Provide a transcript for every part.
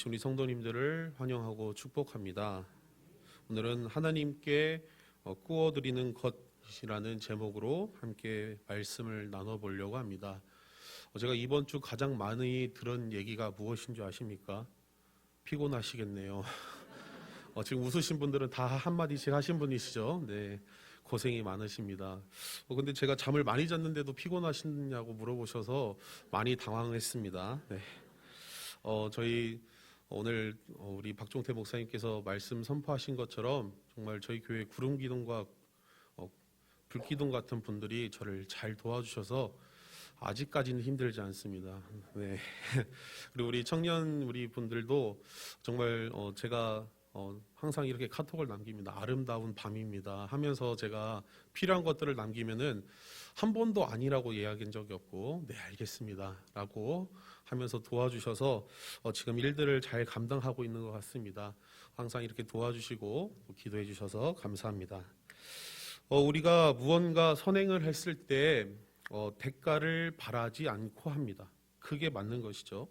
오신 우리 성도님들을 환영하고 축복합니다. 오늘은 하나님께 꾸어드리는 것이라는 제목으로 함께 말씀을 나눠보려고 합니다. 제가 이번 주 가장 많이 들은 얘기가 무엇인 줄 아십니까? 피곤하시겠네요. 지금 웃으신 분들은 다 한마디씩 하신 분이시죠? 네, 고생이 많으십니다. 근데 제가 잠을 많이 잤는데도 피곤하시냐고 물어보셔서 많이 당황했습니다. 네. 저희 오늘 우리 박종태 목사님께서 말씀 선포하신 것처럼 정말 저희 교회 구름기둥과 불기둥 같은 분들이 저를 잘 도와주셔서 아직까지는 힘들지 않습니다. 네. 그리고 우리 청년 우리 분들도 정말 제가 항상 이렇게 카톡을 남깁니다. 아름다운 밤입니다 하면서 제가 필요한 것들을 남기면은 한 번도 아니라고 이야기한 적이 없고 네 알겠습니다 라고 하면서 도와주셔서 지금 일들을 잘 감당하고 있는 것 같습니다. 항상 이렇게 도와주시고 기도해 주셔서 감사합니다. 우리가 무언가 선행을 했을 때 대가를 바라지 않고 합니다. 그게 맞는 것이죠.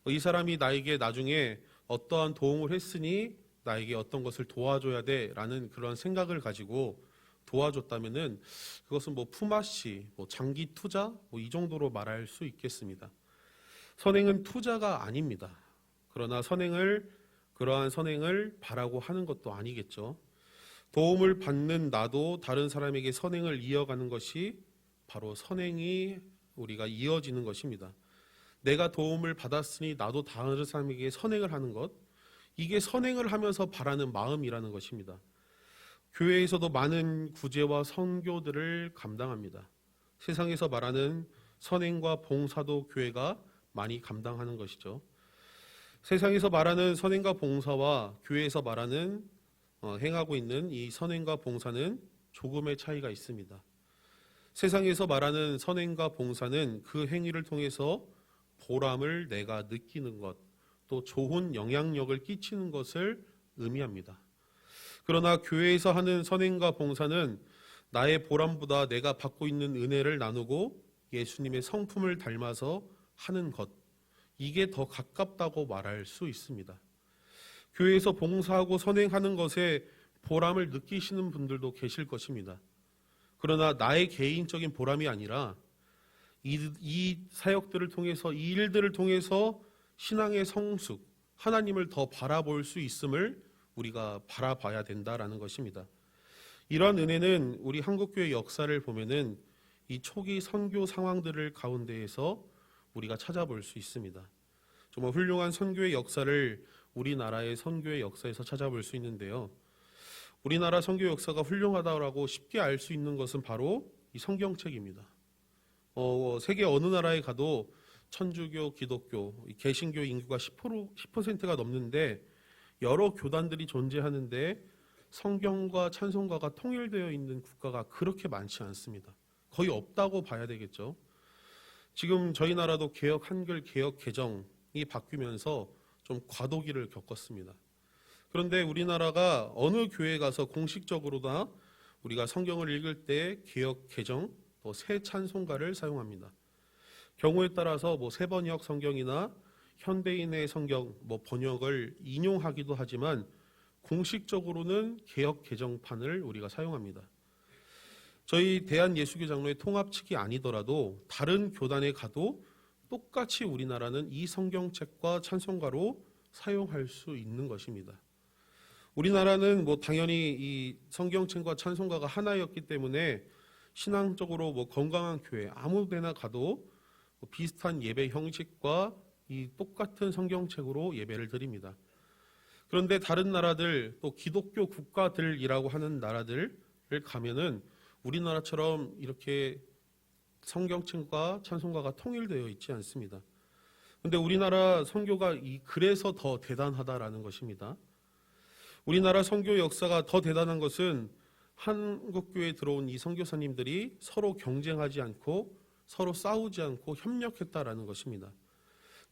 이 사람이 나에게 나중에 어떠한 도움을 했으니 나에게 어떤 것을 도와줘야 돼라는 그런 생각을 가지고 도와줬다면은 그것은 품앗이, 장기 투자 이 정도로 말할 수 있겠습니다. 선행은 투자가 아닙니다. 그러나 그러한 선행을 바라고 하는 것도 아니겠죠. 도움을 받는 나도 다른 사람에게 선행을 이어가는 것이 바로 선행이 우리가 이어지는 것입니다. 내가 도움을 받았으니 나도 다른 사람에게 선행을 하는 것, 이게 선행을 하면서 바라는 마음이라는 것입니다. 교회에서도 많은 구제와 선교들을 감당합니다. 세상에서 말하는 선행과 봉사도 교회가 많이 감당하는 것이죠. 세상에서 말하는 선행과 봉사와 교회에서 말하는 행하고 있는 이 선행과 봉사는 조금의 차이가 있습니다. 세상에서 말하는 선행과 봉사는 그 행위를 통해서 보람을 내가 느끼는 것, 또 좋은 영향력을 끼치는 것을 의미합니다. 그러나 교회에서 하는 선행과 봉사는 나의 보람보다 내가 받고 있는 은혜를 나누고 예수님의 성품을 닮아서 하는 것, 이게 더 가깝다고 말할 수 있습니다. 교회에서 봉사하고 선행하는 것에 보람을 느끼시는 분들도 계실 것입니다. 그러나 나의 개인적인 보람이 아니라 이 사역들을 통해서, 이 일들을 통해서 신앙의 성숙, 하나님을 더 바라볼 수 있음을 우리가 바라봐야 된다라는 것입니다. 이러한 은혜는 우리 한국교회 역사를 보면은 이 초기 선교 상황들을 가운데에서 우리가 찾아볼 수 있습니다. 정말 훌륭한 선교의 역사를 우리나라의 선교의 역사에서 찾아볼 수 있는데요. 우리나라 선교 역사가 훌륭하다고 쉽게 알 수 있는 것은 바로 이 성경책입니다. 세계 어느 나라에 가도 천주교, 기독교, 개신교 인구가 10%가 넘는데 여러 교단들이 존재하는데 성경과 찬송가가 통일되어 있는 국가가 그렇게 많지 않습니다. 거의 없다고 봐야 되겠죠. 지금 저희 나라도 개혁 한글 개혁 개정이 바뀌면서 좀 과도기를 겪었습니다. 그런데 우리나라가 어느 교회에 가서 공식적으로나 우리가 성경을 읽을 때 개혁 개정 또 새 찬송가를 사용합니다. 경우에 따라서 새번역 성경이나 현대인의 성경 번역을 인용하기도 하지만 공식적으로는 개혁 개정판을 우리가 사용합니다. 저희 대한예수교장로의 통합 측이 아니더라도 다른 교단에 가도 똑같이 우리나라는 이 성경책과 찬송가로 사용할 수 있는 것입니다. 우리나라는 당연히 이 성경책과 찬송가가 하나였기 때문에 신앙적으로 건강한 교회 아무 데나 가도 비슷한 예배 형식과 이 똑같은 성경책으로 예배를 드립니다. 그런데 다른 나라들, 또 기독교 국가들이라고 하는 나라들을 가면은 우리나라처럼 이렇게 성경책과 찬송가가 통일되어 있지 않습니다. 그런데 우리나라 선교가 그래서 더 대단하다라는 것입니다. 우리나라 선교 역사가 더 대단한 것은 한국교회에 들어온 이 선교사님들이 서로 경쟁하지 않고 서로 싸우지 않고 협력했다라는 것입니다.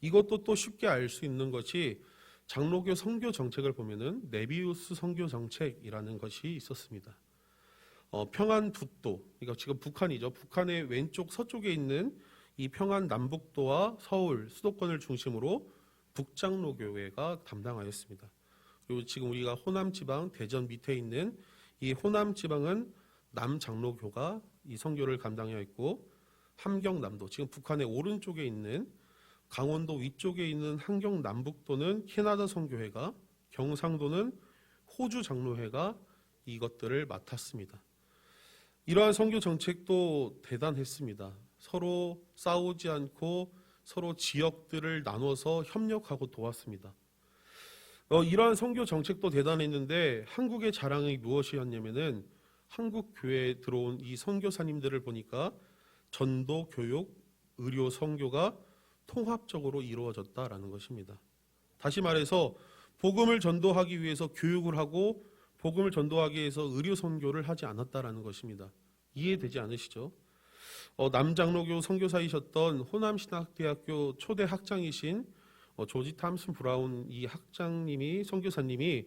이것도 또 쉽게 알 수 있는 것이 장로교 선교 정책을 보면은 네비우스 선교 정책이라는 것이 있었습니다. 평안북도, 그러니까 지금 북한이죠. 북한의 왼쪽 서쪽에 있는 이 평안 남북도와 서울 수도권을 중심으로 북장로교회가 담당하였습니다. 그리고 지금 우리가 호남지방 대전 밑에 있는 이 호남지방은 남장로교가 이 선교를 감당하여 있고, 함경남도 지금 북한의 오른쪽에 있는 강원도 위쪽에 있는 함경남북도는 캐나다 선교회가, 경상도는 호주 장로회가 이것들을 맡았습니다. 이러한 선교 정책도 대단했습니다. 서로 싸우지 않고 서로 지역들을 나눠서 협력하고 도왔습니다. 이러한 선교 정책도 대단했는데 한국의 자랑이 무엇이었냐면은 한국 교회에 들어온 이 선교사님들을 보니까 전도, 교육, 의료, 선교가 통합적으로 이루어졌다라는 것입니다. 다시 말해서 복음을 전도하기 위해서 교육을 하고 복음을 전도하기 위해서 의료 선교를 하지 않았다라는 것입니다. 이해되지 않으시죠? 남장로교 선교사이셨던 호남신학대학교 초대 학장이신 조지 탐슨 브라운 이 학장님이, 선교사님이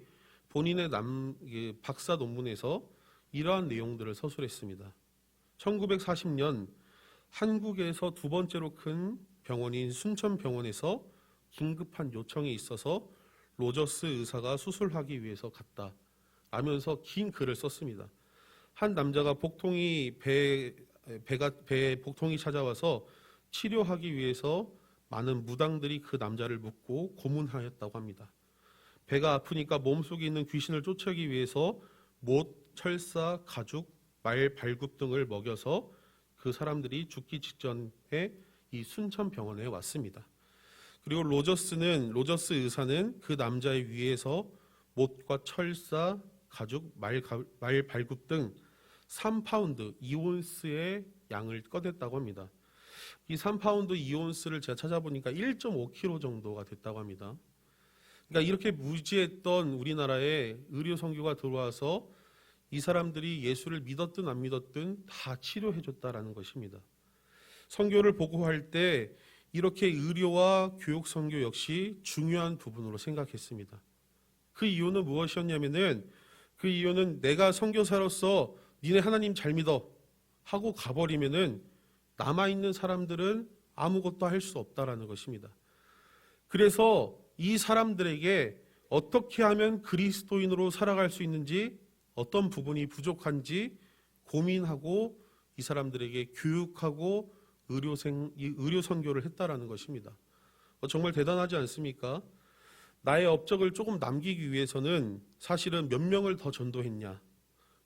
본인의 박사 논문에서 이러한 내용들을 서술했습니다. 1940년 한국에서 두 번째로 큰 병원인 순천병원에서 긴급한 요청이 있어서 로저스 의사가 수술하기 위해서 갔다 라면서 긴 글을 썼습니다. 한 남자가 배에 복통이 찾아와서 치료하기 위해서 많은 무당들이 그 남자를 묶고 고문하였다고 합니다. 배가 아프니까 몸속에 있는 귀신을 쫓아내기 위해서 못, 철사, 가죽, 말, 발굽 등을 먹여서 그 사람들이 죽기 직전에 이 순천병원에 왔습니다. 그리고 로저스 의사는 그 남자의 위에서 못과 철사, 가죽, 말 발굽 등 3파운드 2온스의 양을 꺼냈다고 합니다. 이 3파운드 2온스를 제가 찾아보니까 1.5kg 정도가 됐다고 합니다. 그러니까 이렇게 무지했던 우리나라에 의료 선교가 들어와서 이 사람들이 예수를 믿었든 안 믿었든 다 치료해 줬다라는 것입니다. 선교를 보고할 때 이렇게 의료와 교육 선교 역시 중요한 부분으로 생각했습니다. 그 이유는 무엇이었냐면은 그 이유는 내가 선교사로서 니네 하나님 잘 믿어 하고 가버리면은 남아있는 사람들은 아무것도 할 수 없다라는 것입니다. 그래서 이 사람들에게 어떻게 하면 그리스도인으로 살아갈 수 있는지, 어떤 부분이 부족한지 고민하고 이 사람들에게 교육하고 의료 선교를 했다라는 것입니다. 정말 대단하지 않습니까? 나의 업적을 조금 남기기 위해서는 사실은 몇 명을 더 전도했냐,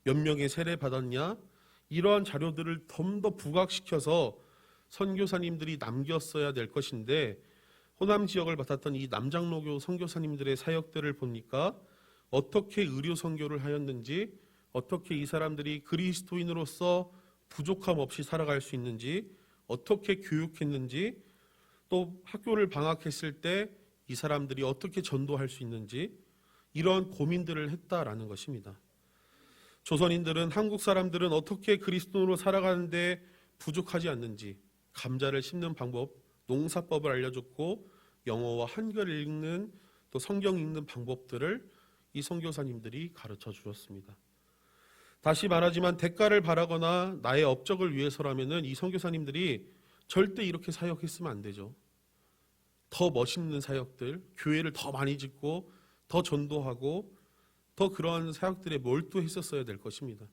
몇 명의 세례 받았냐, 이러한 자료들을 좀 더 부각시켜서 선교사님들이 남겼어야 될 것인데, 호남 지역을 맡았던 이 남장로교 선교사님들의 사역들을 보니까 어떻게 의료 선교를 하였는지, 어떻게 이 사람들이 그리스도인으로서 부족함 없이 살아갈 수 있는지, 어떻게 교육했는지, 또 학교를 방학했을 때 이 사람들이 어떻게 전도할 수 있는지, 이런 고민들을 했다라는 것입니다. 조선인들은, 한국 사람들은 어떻게 그리스도인으로 살아가는데 부족하지 않는지 감자를 심는 방법, 농사법을 알려줬고 영어와 한글을 읽는, 또 성경 읽는 방법들을 이 선교사님들이 가르쳐 주셨습니다. 다시 말하지만 대가를 바라거나 나의 업적을 위해서라면은 이 선교사님들이 절대 이렇게 사역했으면 안 되죠. 더 멋있는 사역들, 교회를 더 많이 짓고 더 전도하고 더 그러한 사역들에 몰두했었어야 될 것입니다.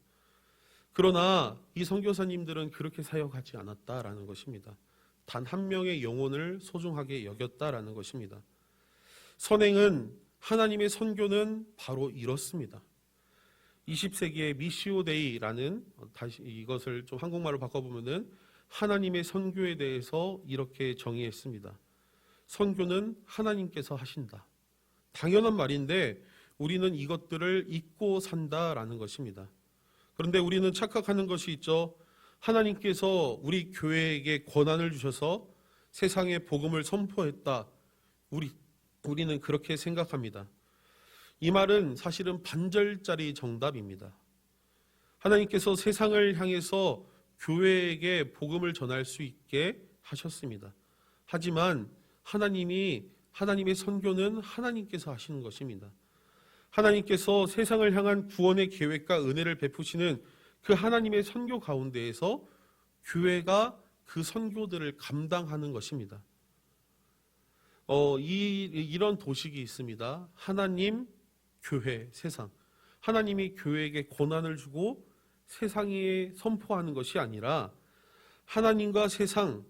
그러나 이 선교사님들은 그렇게 사역하지 않았다라는 것입니다. 단 한 명의 영혼을 소중하게 여겼다라는 것입니다. 선행은, 하나님의 선교는 바로 이렇습니다. 20세기의 미시오 데이라는, 다시 이것을 좀 한국말로 바꿔보면은 하나님의 선교에 대해서 이렇게 정의했습니다. 선교는 하나님께서 하신다. 당연한 말인데 우리는 이것들을 잊고 산다라는 것입니다. 그런데 우리는 착각하는 것이 있죠. 하나님께서 우리 교회에게 권한을 주셔서 세상에 복음을 선포했다. 우리는 그렇게 생각합니다. 이 말은 사실은 반절짜리 정답입니다. 하나님께서 세상을 향해서 교회에게 복음을 전할 수 있게 하셨습니다. 하지만 하나님의 선교는 하나님께서 하시는 것입니다. 하나님께서 세상을 향한 구원의 계획과 은혜를 베푸시는 그 하나님의 선교 가운데에서 교회가 그 선교들을 감당하는 것입니다. 이런 도식이 있습니다. 하나님, 교회, 세상. 하나님이 교회에게 고난을 주고 세상에 선포하는 것이 아니라 하나님과 세상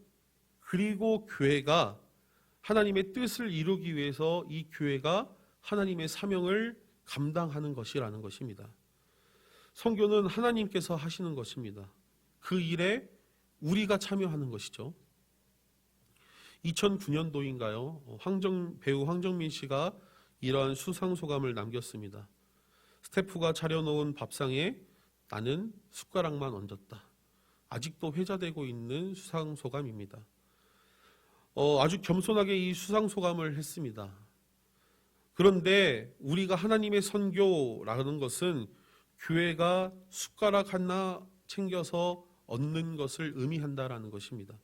그리고 교회가 하나님의 뜻을 이루기 위해서 이 교회가 하나님의 사명을 감당하는 것이라는 것입니다. 선교는 하나님께서 하시는 것입니다. 그 일에 우리가 참여하는 것이죠. 2009년도인가요? 배우 황정민 씨가 이러한 수상소감을 남겼습니다. 스태프가 차려놓은 밥상에 나는 숟가락만 얹었다. 아직도 회자되고 있는 수상소감입니다. 아주 겸손하게 이 수상소감을 했습니다. 그런데 우리가 하나님의 선교라는 것은 교회가 숟가락 하나 챙겨서 얻는 것을 의미한다라는 것입니다.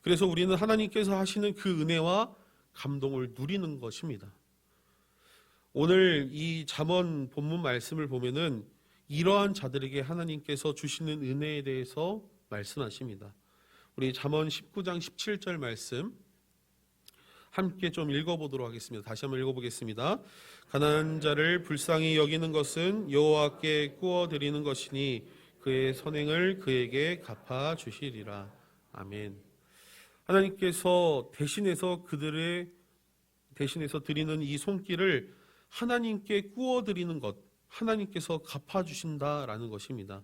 그래서 우리는 하나님께서 하시는 그 은혜와 감동을 누리는 것입니다. 오늘 이 잠언 본문 말씀을 보면은 이러한 자들에게 하나님께서 주시는 은혜에 대해서 말씀하십니다. 우리 잠언 19장 17절 말씀 함께 좀 읽어보도록 하겠습니다. 다시 한번 읽어보겠습니다. 가난한 자를 불쌍히 여기는 것은 여호와께 구워드리는 것이니 그의 선행을 그에게 갚아주시리라. 아멘. 하나님께서 대신해서 드리는 이 손길을 하나님께 구워드리는 것, 하나님께서 갚아주신다라는 것입니다.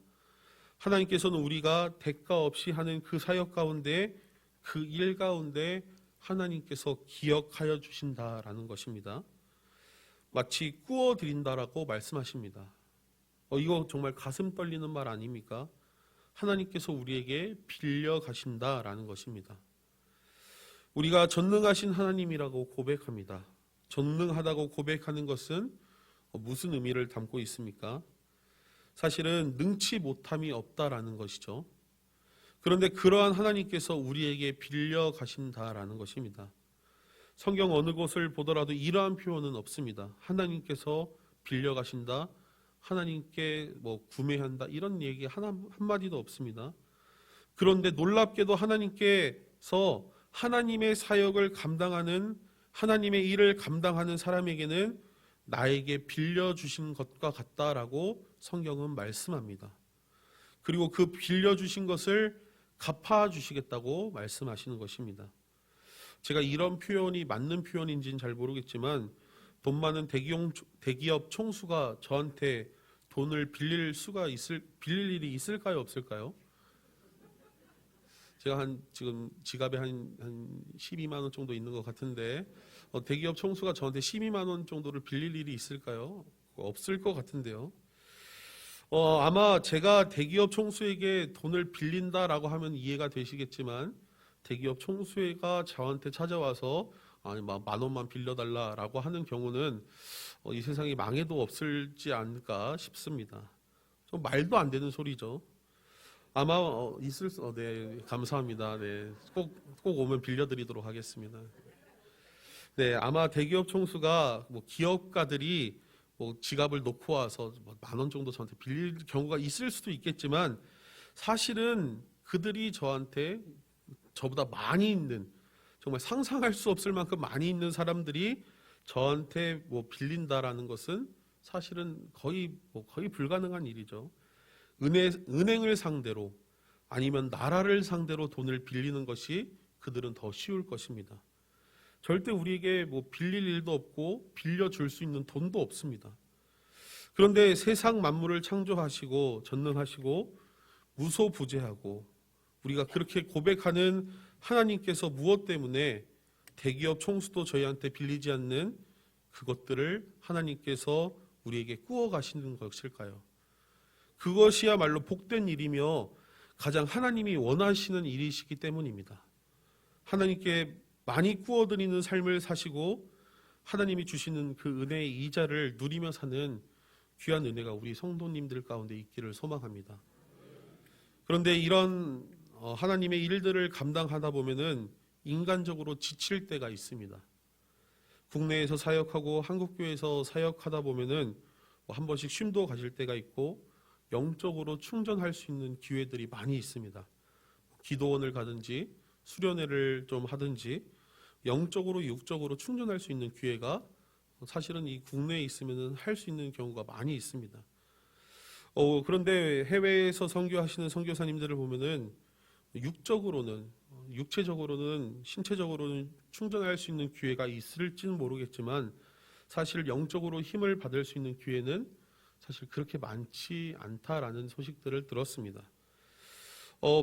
하나님께서는 우리가 대가 없이 하는 그 사역 가운데, 그 일 가운데 하나님께서 기억하여 주신다라는 것입니다. 마치 구워드린다라고 말씀하십니다. 이거 정말 가슴 떨리는 말 아닙니까? 하나님께서 우리에게 빌려 가신다라는 것입니다. 우리가 전능하신 하나님이라고 고백합니다. 전능하다고 고백하는 것은 무슨 의미를 담고 있습니까? 사실은 능치 못함이 없다라는 것이죠. 그런데 그러한 하나님께서 우리에게 빌려 가신다라는 것입니다. 성경 어느 곳을 보더라도 이러한 표현은 없습니다. 하나님께서 빌려 가신다, 하나님께 구매한다, 이런 얘기 한마디도 없습니다. 그런데 놀랍게도 하나님께서 하나님의 사역을 감당하는, 하나님의 일을 감당하는 사람에게는 나에게 빌려주신 것과 같다라고 성경은 말씀합니다. 그리고 그 빌려주신 것을 갚아주시겠다고 말씀하시는 것입니다. 제가 이런 표현이 맞는 표현인지는 잘 모르겠지만 돈 많은 대기업 총수가 저한테 돈을 빌릴 일이 있을까요, 없을까요? 제가 지금 지갑에 한 12만 원 정도 있는 것 같은데 대기업 총수가 저한테 12만 원 정도를 빌릴 일이 있을까요? 없을 것 같은데요. 아마 제가 대기업 총수에게 돈을 빌린다라고 하면 이해가 되시겠지만 대기업 총수가 저한테 찾아와서 만 원만 빌려달라라고 하는 경우는 이 세상에 망해도 없을지 않을까 싶습니다. 좀 말도 안 되는 소리죠. 아마 네, 감사합니다. 네, 꼭 오면 빌려드리도록 하겠습니다. 네, 아마 대기업 총수가 기업가들이 지갑을 놓고 와서 만 원 정도 저한테 빌릴 경우가 있을 수도 있겠지만 사실은 그들이 저보다 많이 있는, 정말 상상할 수 없을 만큼 많이 있는 사람들이 저한테 빌린다라는 것은 사실은 거의 불가능한 일이죠. 은행을 상대로 아니면 나라를 상대로 돈을 빌리는 것이 그들은 더 쉬울 것입니다. 절대 우리에게 빌릴 일도 없고 빌려줄 수 있는 돈도 없습니다. 그런데 세상 만물을 창조하시고 전능하시고 무소부재하고 우리가 그렇게 고백하는 하나님께서 무엇 때문에 대기업 총수도 저희한테 빌리지 않는 그것들을 하나님께서 우리에게 구워 가시는 것일까요? 그것이야말로 복된 일이며 가장 하나님이 원하시는 일이시기 때문입니다. 하나님께 많이 구워드리는 삶을 사시고 하나님이 주시는 그 은혜의 이자를 누리며 사는 귀한 은혜가 우리 성도님들 가운데 있기를 소망합니다. 그런데 이런 하나님의 일들을 감당하다 보면은 인간적으로 지칠 때가 있습니다. 국내에서 사역하고 한국교회에서 사역하다 보면은 한 번씩 쉼도 가실 때가 있고 영적으로 충전할 수 있는 기회들이 많이 있습니다. 기도원을 가든지 수련회를 좀 하든지 영적으로 육적으로 충전할 수 있는 기회가 사실은 이 국내에 있으면 할 수 있는 경우가 많이 있습니다. 그런데 해외에서 선교하시는 선교사님들을 보면은 육적으로는 육체적으로는 신체적으로는 충전할 수 있는 기회가 있을지는 모르겠지만 사실 영적으로 힘을 받을 수 있는 기회는 사실 그렇게 많지 않다라는 소식들을 들었습니다.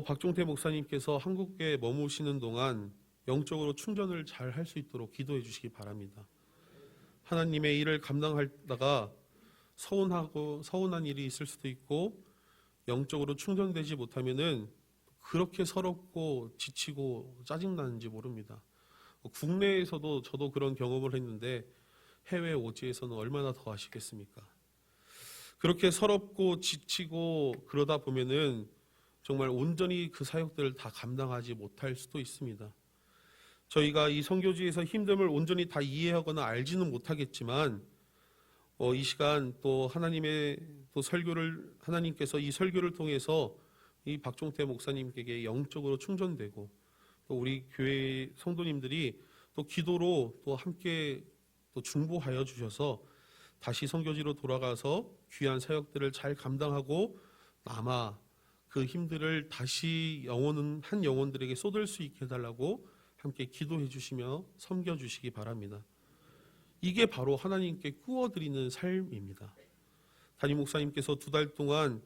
박종태 목사님께서 한국에 머무시는 동안 영적으로 충전을 잘 할 수 있도록 기도해 주시기 바랍니다. 하나님의 일을 감당하다가 서운한 일이 있을 수도 있고 영적으로 충전되지 못하면은 그렇게 서럽고 지치고 짜증나는지 모릅니다. 국내에서도 저도 그런 경험을 했는데 해외 오지에서는 얼마나 더 하시겠습니까? 그렇게 서럽고 지치고 그러다 보면은 정말 온전히 그 사역들을 다 감당하지 못할 수도 있습니다. 저희가 이 선교지에서 힘듦을 온전히 다 이해하거나 알지는 못하겠지만 이 시간 또 하나님의 또 설교를 하나님께서 이 설교를 통해서 이 박종태 목사님께 영적으로 충전되고 또 우리 교회 성도님들이 또 기도로 또 함께 또 중보하여 주셔서 다시 선교지로 돌아가서 귀한 사역들을 잘 감당하고 남아 그 힘들을 다시 한 영혼들에게 쏟을 수 있게 해달라고 함께 기도해 주시며 섬겨 주시기 바랍니다. 이게 바로 하나님께 꾸어드리는 삶입니다. 담임 목사님께서 2달 동안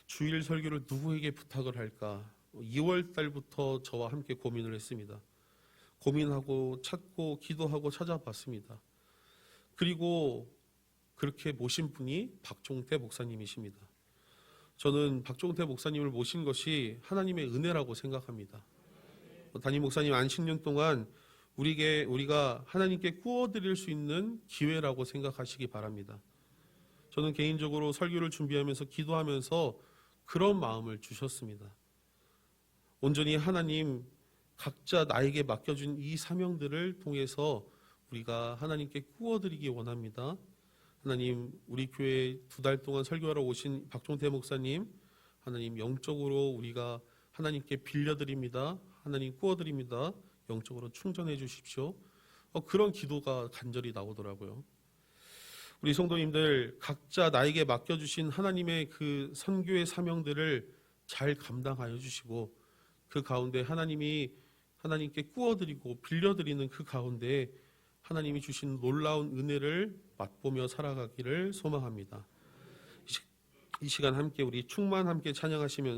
주일 설교를 누구에게 부탁을 할까 2월 달부터 저와 함께 고민을 했습니다. 고민하고 찾고 기도하고 찾아봤습니다. 그리고 그렇게 모신 분이 박종태 목사님이십니다. 저는 박종태 목사님을 모신 것이 하나님의 은혜라고 생각합니다. 담임 목사님 안식년 동안 우리가 하나님께 꾸어드릴 수 있는 기회라고 생각하시기 바랍니다. 저는 개인적으로 설교를 준비하면서 기도하면서 그런 마음을 주셨습니다. 온전히 하나님 각자 나에게 맡겨준 이 사명들을 통해서 우리가 하나님께 꾸어드리기 원합니다. 하나님 우리 교회 2달 동안 설교하러 오신 박종태 목사님 하나님 영적으로 우리가 하나님께 빌려드립니다. 하나님 꾸어드립니다. 영적으로 충전해 주십시오. 그런 기도가 간절히 나오더라고요. 우리 성도님들 각자 나에게 맡겨주신 하나님의 그 선교의 사명들을 잘 감당하여 주시고 그 가운데 하나님께 꾸어드리고 빌려드리는 그 가운데 하나님이 주신 놀라운 은혜를 맛보며 살아가기를 소망합니다. 이 시간 함께 우리 충만 함께 찬양하시면서